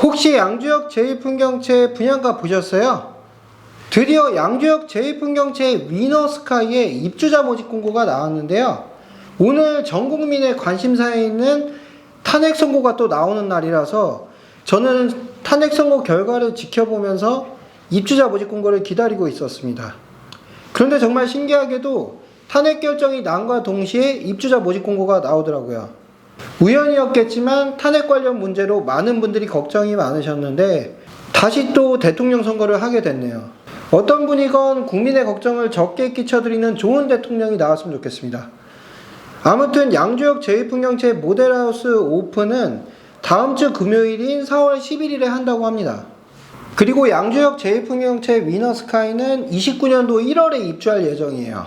혹시 양주역 제1풍경채 분양가 보셨어요? 드디어 양주역 제1풍경채 위너스카이의 입주자 모집 공고가 나왔는데요. 오늘 전 국민의 관심사에 있는 탄핵 선고가 또 나오는 날이라서 저는 탄핵 선고 결과를 지켜보면서 입주자 모집 공고를 기다리고 있었습니다. 그런데 정말 신기하게도 탄핵 결정이 난과 동시에 입주자 모집 공고가 나오더라고요. 우연이었겠지만 탄핵 관련 문제로 많은 분들이 걱정이 많으셨는데 다시 또 대통령 선거를 하게 됐네요. 어떤 분이건 국민의 걱정을 적게 끼쳐드리는 좋은 대통령이 나왔으면 좋겠습니다. 아무튼 양주역 제1풍경채 모델하우스 오픈은 다음 주 금요일인 4월 11일에 한다고 합니다. 그리고 양주역 제1풍경채 위너스카이는 29년도 1월에 입주할 예정이에요.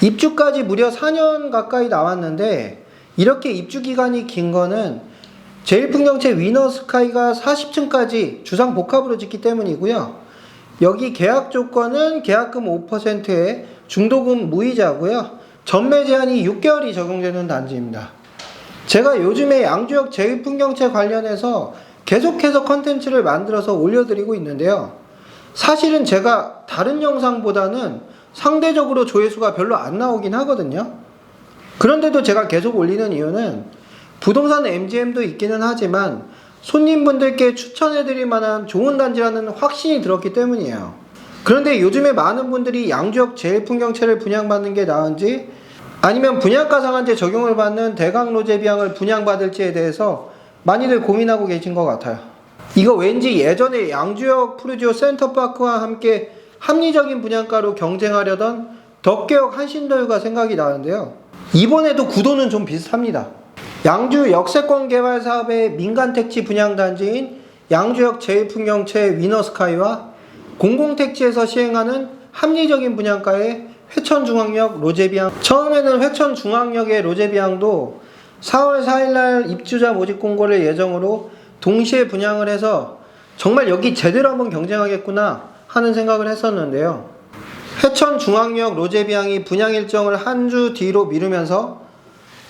입주까지 무려 4년 가까이 남았는데 이렇게 입주 기간이 긴 거는 제1풍경채 위너스카이가 40층까지 주상 복합으로 짓기 때문이고요. 여기 계약 조건은 계약금 5%에 중도금 무이자고요. 전매 제한이 6개월이 적용되는 단지입니다. 제가 요즘에 양주역 제1풍경채 관련해서 계속해서 컨텐츠를 만들어서 올려드리고 있는데요. 사실은 제가 다른 영상보다는 상대적으로 조회수가 별로 안 나오긴 하거든요. 그런데도 제가 계속 올리는 이유는 부동산 MGM도 있기는 하지만 손님분들께 추천해드릴 만한 좋은 단지라는 확신이 들었기 때문이에요. 그런데 요즘에 많은 분들이 양주역 제1풍경채를 분양받는 게 나은지 아니면 분양가 상한제 적용을 받는 대강 로제비앙을 분양받을지에 대해서 많이들 고민하고 계신 것 같아요. 이거 왠지 예전에 양주역 푸르지오 센터파크와 함께 합리적인 분양가로 경쟁하려던 덕계역 한신더유가 생각이 나는데요. 이번에도 구도는 좀 비슷합니다. 양주 역세권 개발 사업의 민간택지 분양단지인 양주역 제1풍경채 위너스카이와 공공택지에서 시행하는 합리적인 분양가의 회천중앙역 로제비앙. 처음에는 회천중앙역의 로제비앙도 4월 4일날 입주자 모집 공고를 예정으로 동시에 분양을 해서 정말 여기 제대로 한번 경쟁하겠구나 하는 생각을 했었는데요. 회천중앙역 로제비앙이 분양 일정을 한 주 뒤로 미루면서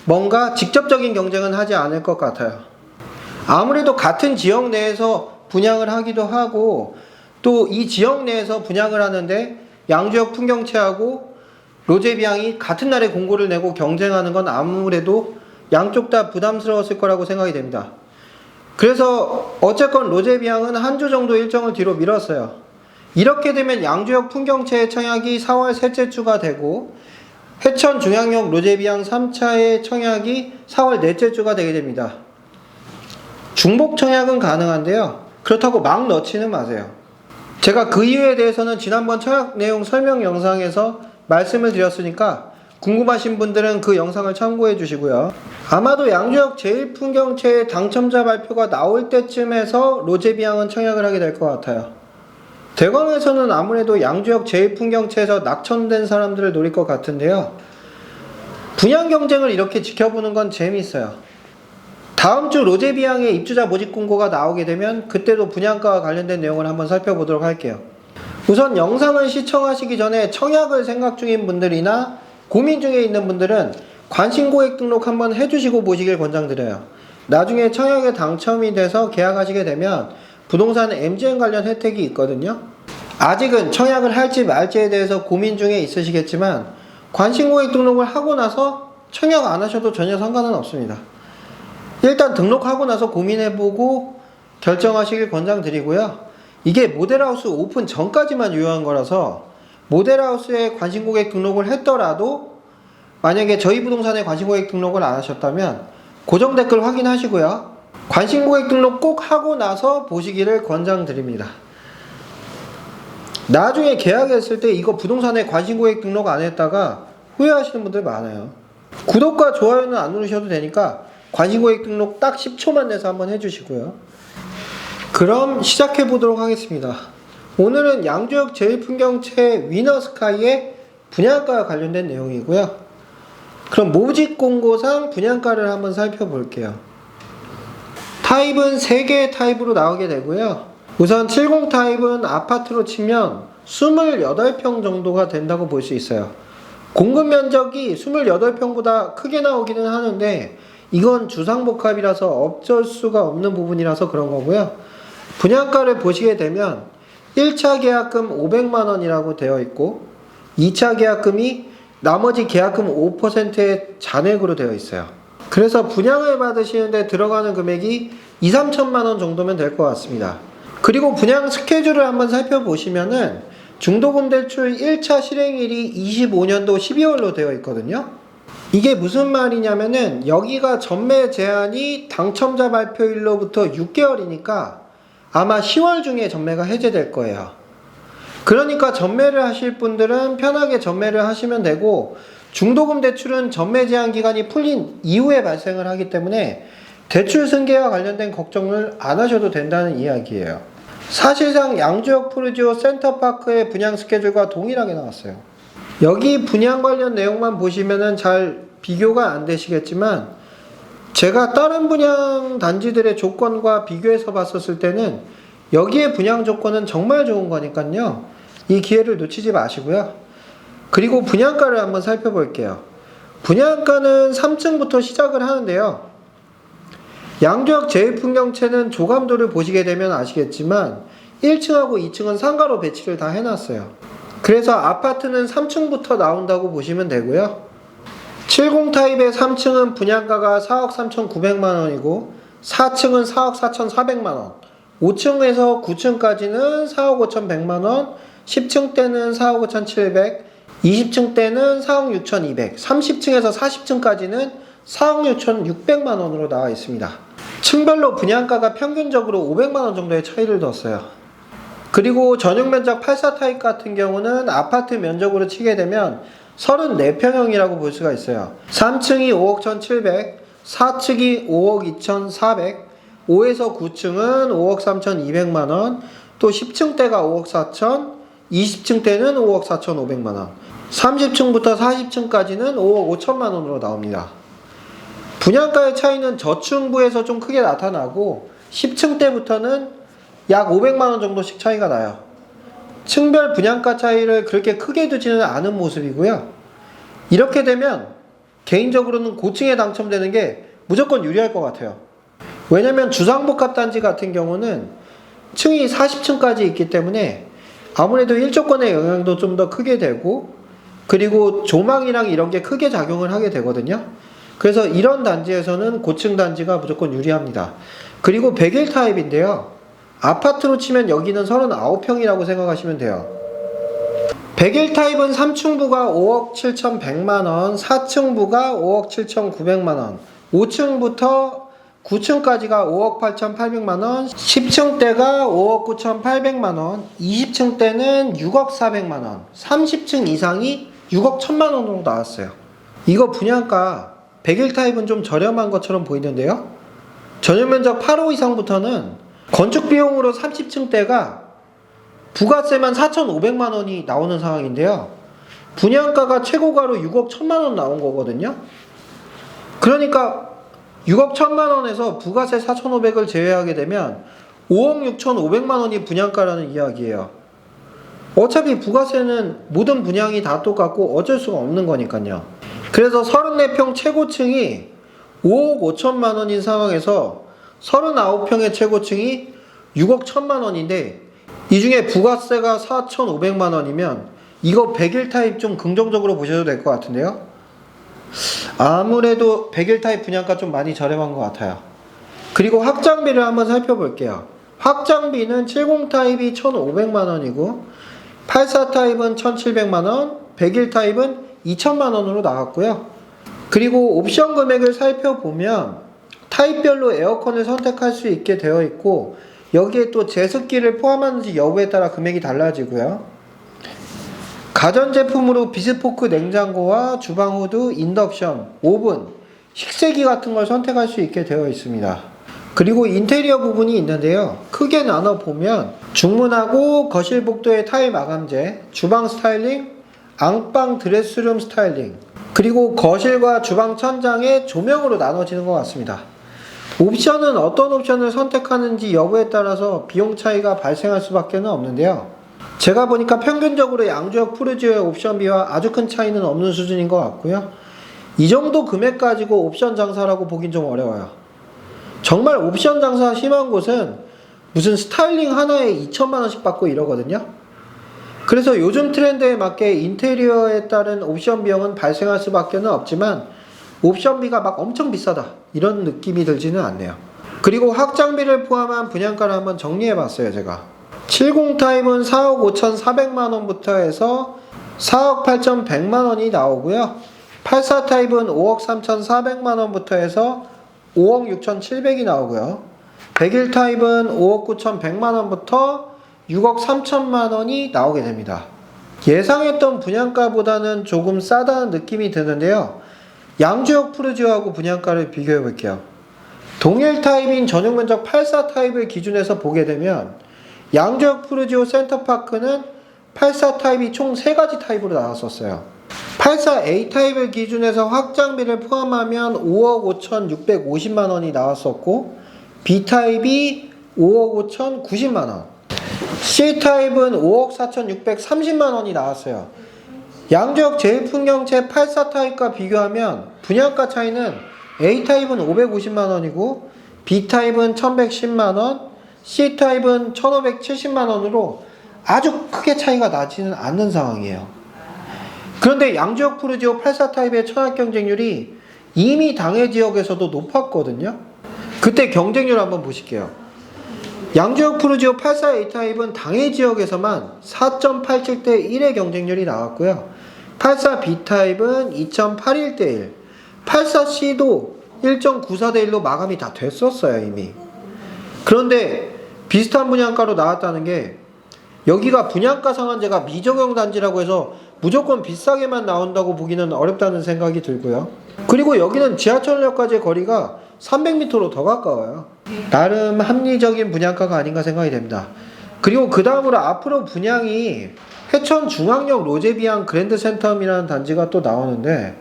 뭔가 직접적인 경쟁은 하지 않을 것 같아요. 아무래도 같은 지역 내에서 분양을 하기도 하고 또 이 지역 내에서 분양을 하는데 양주역 풍경채하고 로제비앙이 같은 날에 공고를 내고 경쟁하는 건 아무래도 양쪽 다 부담스러웠을 거라고 생각이 됩니다. 그래서 어쨌건 로제비앙은 한 주 정도 일정을 뒤로 미뤘어요. 이렇게 되면 양주역 풍경채의 청약이 4월 셋째 주가 되고 회천 중앙역 로제비앙 3차의 청약이 4월 넷째 주가 되게 됩니다. 중복 청약은 가능한데요. 그렇다고 막 넣지는 마세요. 제가 그 이유에 대해서는 지난번 청약 내용 설명 영상에서 말씀을 드렸으니까 궁금하신 분들은 그 영상을 참고해 주시고요. 아마도 양주역 제1풍경채의 당첨자 발표가 나올 때쯤에서 로제비앙은 청약을 하게 될 것 같아요. 대광에서는 아무래도 양주역 제1풍경채에서 낙천된 사람들을 노릴 것 같은데요. 분양 경쟁을 이렇게 지켜보는 건 재미있어요. 다음 주 로제비앙의 입주자 모집 공고가 나오게 되면 그때도 분양가와 관련된 내용을 한번 살펴보도록 할게요. 우선 영상을 시청하시기 전에 청약을 생각 중인 분들이나 고민 중에 있는 분들은 관심고객 등록 한번 해주시고 보시길 권장드려요. 나중에 청약에 당첨이 돼서 계약하시게 되면 부동산 MGM 관련 혜택이 있거든요. 아직은 청약을 할지 말지에 대해서 고민 중에 있으시겠지만 관심고객 등록을 하고 나서 청약 안 하셔도 전혀 상관은 없습니다. 일단 등록하고 나서 고민해보고 결정하시길 권장드리고요. 이게 모델하우스 오픈 전까지만 유효한 거라서 모델하우스에 관심고객 등록을 했더라도 만약에 저희 부동산에 관심고객 등록을 안 하셨다면 고정 댓글 확인하시고요. 관심고객 등록 꼭 하고 나서 보시기를 권장드립니다. 나중에 계약했을 때 이거 부동산에 관심고객 등록 안 했다가 후회하시는 분들 많아요. 구독과 좋아요는 안 누르셔도 되니까 관심고객 등록 딱 10초만 내서 한번 해주시고요. 그럼 시작해 보도록 하겠습니다. 오늘은 양주역 제1풍경채 위너스카이의 분양가와 관련된 내용이고요. 그럼 모집 공고상 분양가를 한번 살펴볼게요. 타입은 3개의 타입으로 나오게 되고요. 우선 70 타입은 아파트로 치면 28평 정도가 된다고 볼 수 있어요. 공급 면적이 28평보다 크게 나오기는 하는데 이건 주상복합이라서 어쩔 수가 없는 부분이라서 그런 거고요. 분양가를 보시게 되면 1차 계약금 500만 원이라고 되어 있고 2차 계약금이 나머지 계약금 5%의 잔액으로 되어 있어요. 그래서 분양을 받으시는데 들어가는 금액이 2, 3천만 원 정도면 될 것 같습니다. 그리고 분양 스케줄을 한번 살펴보시면은 중도금 대출 1차 실행일이 25년도 12월로 되어 있거든요. 이게 무슨 말이냐면은 여기가 전매 제한이 당첨자 발표일로부터 6개월이니까 아마 10월 중에 전매가 해제될 거예요. 그러니까 전매를 하실 분들은 편하게 전매를 하시면 되고, 중도금 대출은 전매 제한 기간이 풀린 이후에 발생을 하기 때문에 대출 승계와 관련된 걱정을 안 하셔도 된다는 이야기예요. 사실상 양주역 푸르지오 센터파크의 분양 스케줄과 동일하게 나왔어요. 여기 분양 관련 내용만 보시면은 잘 비교가 안 되시겠지만, 제가 다른 분양 단지들의 조건과 비교해서 봤었을 때는 여기의 분양 조건은 정말 좋은 거니까요. 이 기회를 놓치지 마시고요. 그리고 분양가를 한번 살펴볼게요. 분양가는 3층부터 시작을 하는데요. 양주역 제1풍경채는 조감도를 보시게 되면 아시겠지만 1층하고 2층은 상가로 배치를 다 해놨어요. 그래서 아파트는 3층부터 나온다고 보시면 되고요. 70 타입의 3층은 분양가가 4억 3,900만원이고 4층은 4억 4,400만원, 5층에서 9층까지는 4억 5,100만원, 10층대는 4억 5,700, 20층대는 4억 6,200, 30층에서 40층까지는 4억 6,600만원으로 나와 있습니다. 층별로 분양가가 평균적으로 500만원 정도의 차이를 뒀어요. 그리고 전용면적 84 타입 같은 경우는 아파트 면적으로 치게 되면 34평형이라고 볼 수가 있어요. 3층이 5억 1,700, 4층이 5억 2,400, 5에서 9층은 5억 3,200만원, 또 10층대가 5억 4천, 20층대는 5억 4,500만원, 30층부터 40층까지는 5억 5천만원으로 나옵니다. 분양가의 차이는 저층부에서 좀 크게 나타나고 10층대부터는 약 500만원 정도씩 차이가 나요. 층별 분양가 차이를 그렇게 크게 두지는 않은 모습이고요. 이렇게 되면 개인적으로는 고층에 당첨되는 게 무조건 유리할 것 같아요. 왜냐면 주상복합단지 같은 경우는 층이 40층까지 있기 때문에 아무래도 일조권의 영향도 좀 더 크게 되고, 그리고 조망이랑 이런 게 크게 작용을 하게 되거든요. 그래서 이런 단지에서는 고층 단지가 무조건 유리합니다. 그리고 101 타입인데요. 아파트로 치면 여기는 39평이라고 생각하시면 돼요. 101 타입은 3층부가 5억 7,100만원, 4층부가 5억 7,900만원, 5층부터 9층까지가 5억 8,800만원, 10층대가 5억 9,800만원, 20층대는 6억 400만원, 30층 이상이 6억 1,000만원으로 나왔어요. 이거 분양가 101 타입은 좀 저렴한 것처럼 보이는데요. 전용면적 8호 이상부터는 건축 비용으로 30층대가 부가세만 4,500만원이 나오는 상황인데요. 분양가가 최고가로 6억 1,000만원 나온 거거든요. 그러니까 6억 1,000만원에서 부가세 4,500을 제외하게 되면 5억 6,500만원이 분양가라는 이야기예요. 어차피 부가세는 모든 분양이 다 똑같고 어쩔 수가 없는 거니까요. 그래서 34평 최고층이 5억 5천만원인 상황에서 39평의 최고층이 6억 1,000만원인데 이 중에 부가세가 4,500만원이면 이거 101 타입 좀 긍정적으로 보셔도 될 것 같은데요. 아무래도 101 타입 분양가 좀 많이 저렴한 것 같아요. 그리고 확장비를 한번 살펴볼게요. 확장비는 70 타입이 1,500만원이고 84 타입은 1,700만원, 101 타입은 2,000만원으로 나왔고요. 그리고 옵션 금액을 살펴보면 타입별로 에어컨을 선택할 수 있게 되어 있고, 여기에 또 제습기를 포함하는지 여부에 따라 금액이 달라지고요. 가전제품으로 비스포크 냉장고와 주방 후드, 인덕션, 오븐, 식세기 같은 걸 선택할 수 있게 되어 있습니다. 그리고 인테리어 부분이 있는데요. 크게 나눠보면 중문하고 거실 복도의 타일 마감재, 주방 스타일링, 안방 드레스룸 스타일링, 그리고 거실과 주방 천장의 조명으로 나눠지는 것 같습니다. 옵션은 어떤 옵션을 선택하는지 여부에 따라서 비용 차이가 발생할 수밖에 없는데요. 제가 보니까 평균적으로 양주역 푸르지오의 옵션비와 아주 큰 차이는 없는 수준인 것 같고요. 이 정도 금액 가지고 옵션 장사라고 보긴 좀 어려워요. 정말 옵션 장사 심한 곳은 무슨 스타일링 하나에 2천만 원씩 받고 이러거든요. 그래서 요즘 트렌드에 맞게 인테리어에 따른 옵션 비용은 발생할 수밖에 없지만 옵션비가 막 엄청 비싸다 이런 느낌이 들지는 않네요. 그리고 확장비를 포함한 분양가를 한번 정리해봤어요. 제가 70 타입은 4억 5,400만 원부터 해서 4억 8,100만 원이 나오고요. 84 타입은 5억 3,400만 원부터 해서 5억 6,700이 나오고요. 101 타입은 5억 9,100만 원부터 6억 3천만 원이 나오게 됩니다. 예상했던 분양가보다는 조금 싸다는 느낌이 드는데요. 양주역 푸르지오하고 분양가를 비교해 볼게요. 동일 타입인 전용 면적 84 타입을 기준해서 보게 되면 양주역 푸르지오 센터파크는 84 타입이 총 3가지 타입으로 나왔었어요. 84 A 타입을 기준해서 확장비를 포함하면 5억 5,650만 원이 나왔었고 B 타입이 5억 5,090만 원, C 타입은 5억 4,630만 원이 나왔어요. 양주역 제1풍경채 84 타입과 비교하면 분양가 차이는 A 타입은 550만 원이고 B 타입은 1,110만 원, C 타입은 1,570만 원으로 아주 크게 차이가 나지는 않는 상황이에요. 그런데 양주역 푸르지오 84 타입의 청약 경쟁률이 이미 당해 지역에서도 높았거든요. 그때 경쟁률 한번 보실게요. 양주역 푸르지오 84 A 타입은 당해 지역에서만 4.87대 1의 경쟁률이 나왔고요. 84 B 타입은 2.81대 1, 84 C도 1.94대 1로 마감이 다 됐었어요, 이미. 그런데 비슷한 분양가로 나왔다는 게 여기가 분양가 상한제가 미적용 단지라고 해서 무조건 비싸게만 나온다고 보기는 어렵다는 생각이 들고요. 그리고 여기는 지하철역까지의 거리가 300m로 더 가까워요. 나름 합리적인 분양가가 아닌가 생각이 됩니다. 그리고 그 다음으로 앞으로 분양이 회천 중앙역 로제비앙 그랜드센텀이라는 단지가 또 나오는데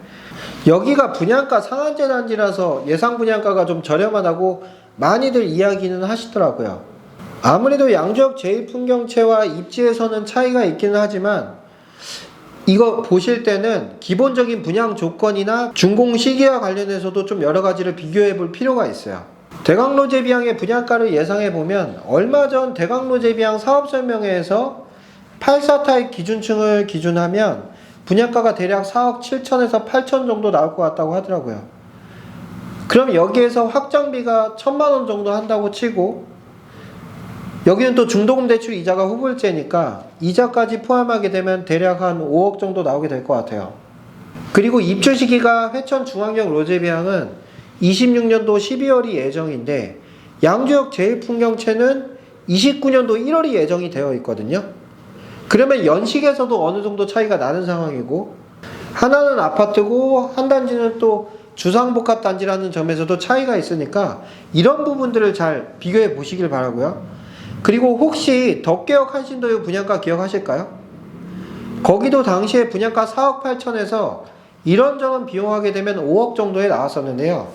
여기가 분양가 상한제 단지라서 예상 분양가가 좀 저렴하다고 많이들 이야기는 하시더라고요. 아무래도 양주역 제2풍경채와 입지에서는 차이가 있기는 하지만 이거 보실 때는 기본적인 분양 조건이나 준공 시기와 관련해서도 좀 여러 가지를 비교해 볼 필요가 있어요. 대강로제비앙의 분양가를 예상해 보면 얼마 전 대강로제비앙 사업설명회에서 84 타입 기준층을 기준하면 분양가가 대략 4억 7천에서 8천 정도 나올 것 같다고 하더라고요. 그럼 여기에서 확장비가 1,000만 원 정도 한다고 치고 여기는 또 중도금 대출 이자가 후불제니까 이자까지 포함하게 되면 대략 한 5억 정도 나오게 될 것 같아요. 그리고 입주 시기가 회천 중앙역 로제비앙은 26년도 12월이 예정인데 양주역 제1풍경채는 29년도 1월이 예정이 되어 있거든요. 그러면 연식에서도 어느 정도 차이가 나는 상황이고 하나는 아파트고 한 단지는 또 주상복합단지라는 점에서도 차이가 있으니까 이런 부분들을 잘 비교해 보시길 바라고요. 그리고 혹시 덕계역 한신도유 분양가 기억하실까요? 거기도 당시에 분양가 4억 8천에서 이런저런 비용하게 되면 5억 정도에 나왔었는데요.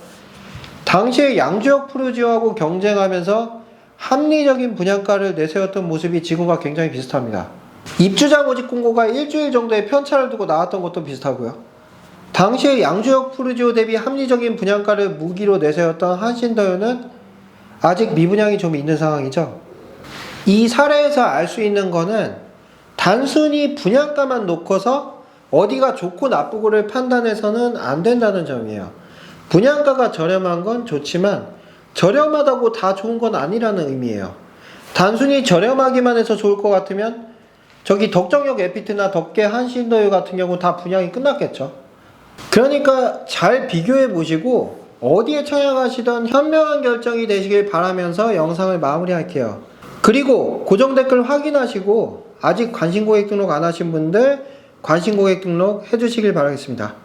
당시에 양주역 푸르지오하고 경쟁하면서 합리적인 분양가를 내세웠던 모습이 지금과 굉장히 비슷합니다. 입주자 모집 공고가 일주일 정도의 편차를 두고 나왔던 것도 비슷하고요. 당시에 양주역 푸르지오 대비 합리적인 분양가를 무기로 내세웠던 한신도유는 아직 미분양이 좀 있는 상황이죠. 이 사례에서 알 수 있는 거는 단순히 분양가만 놓고서 어디가 좋고 나쁘고를 판단해서는 안 된다는 점이에요. 분양가가 저렴한 건 좋지만 저렴하다고 다 좋은 건 아니라는 의미예요. 단순히 저렴하기만 해서 좋을 것 같으면 저기 덕정역 에피트나 덕계 한신도유 같은 경우 다 분양이 끝났겠죠. 그러니까 잘 비교해 보시고 어디에 청약하시던 현명한 결정이 되시길 바라면서 영상을 마무리할게요. 그리고 고정 댓글 확인하시고 아직 관심 고객 등록 안 하신 분들 관심 고객 등록 해주시길 바라겠습니다.